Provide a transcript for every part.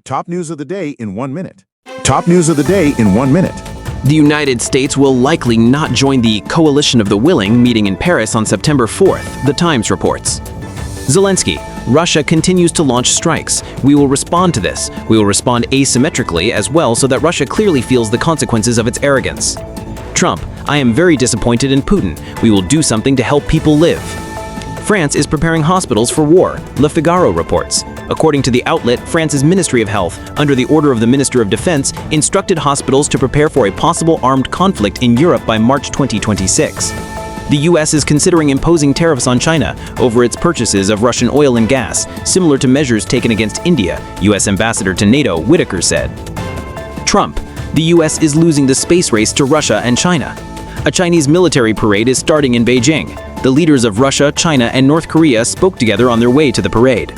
Top news of the day in 1 minute. Top news of the day in 1 minute. The United States will likely not join the Coalition of the Willing meeting in Paris on September 4th, The Times reports. Zelensky, Russia continues to launch strikes. We will respond to this. We will respond asymmetrically as well so that Russia clearly feels the consequences of its arrogance. Trump, I am very disappointed in Putin. We will do something to help people live. France is preparing hospitals for war, Le Figaro reports. According to the outlet, France's Ministry of Health, under the order of the Minister of Defense, instructed hospitals to prepare for a possible armed conflict in Europe by March 2026. The U.S. is considering imposing tariffs on China over its purchases of Russian oil and gas, similar to measures taken against India, U.S. Ambassador to NATO Whitaker said. Trump, the U.S. is losing the space race to Russia and China. A Chinese military parade is starting in Beijing. The leaders of Russia, China, and North Korea spoke together on their way to the parade.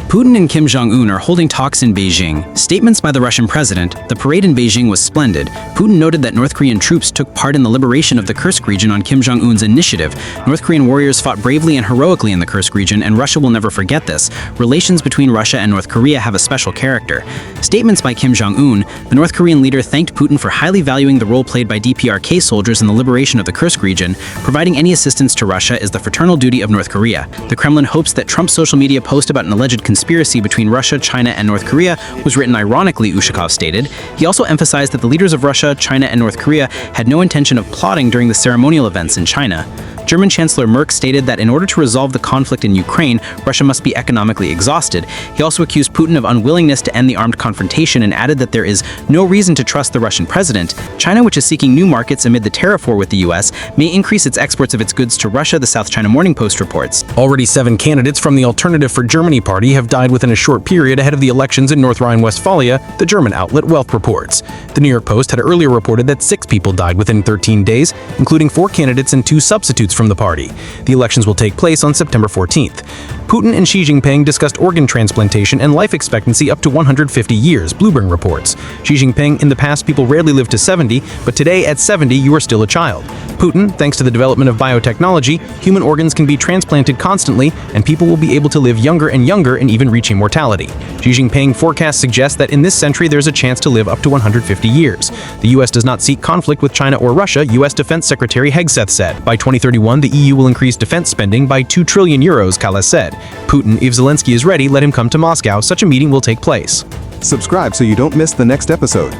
Putin and Kim Jong-un are holding talks in Beijing. Statements by the Russian president, the parade in Beijing was splendid. Putin noted that North Korean troops took part in the liberation of the Kursk region on Kim Jong-un's initiative. North Korean warriors fought bravely and heroically in the Kursk region, and Russia will never forget this. Relations between Russia and North Korea have a special character. Statements by Kim Jong-un, the North Korean leader thanked Putin for highly valuing the role played by DPRK soldiers in the liberation of the Kursk region. Providing any assistance to Russia is the fraternal duty of North Korea. The Kremlin hopes that Trump's social media post about an alleged conspiracy between Russia, China, and North Korea was written ironically, Ushakov stated. He also emphasized that the leaders of Russia, China, and North Korea had no intention of plotting during the ceremonial events in China. German Chancellor Merkel stated that in order to resolve the conflict in Ukraine, Russia must be economically exhausted. He also accused Putin of unwillingness to end the armed confrontation and added that there is no reason to trust the Russian president. China, which is seeking new markets amid the tariff war with the U.S., may increase its exports of its goods to Russia, the South China Morning Post reports. Already 7 candidates from the Alternative for Germany party have died within a short period ahead of the elections in North Rhine-Westphalia, the German outlet Wealth reports. The New York Post had earlier reported that 6 people died within 13 days, including 4 candidates and 2 substitutes from the party. The elections will take place on September 14th. Putin and Xi Jinping discussed organ transplantation and life expectancy up to 150 years, Bloomberg reports. Xi Jinping, in the past people rarely lived to 70, but today at 70 you are still a child. Putin, thanks to the development of biotechnology, human organs can be transplanted constantly and people will be able to live younger and younger and even reach immortality. Xi Jinping forecasts suggest that in this century there's a chance to live up to 150 years. The U.S. does not seek conflict with China or Russia, U.S. Defense Secretary Hegseth said. By 2031, the EU will increase defense spending by 2 trillion euros, Kallas said. Putin, if Zelensky is ready, let him come to Moscow. Such a meeting will take place. Subscribe so you don't miss the next episode.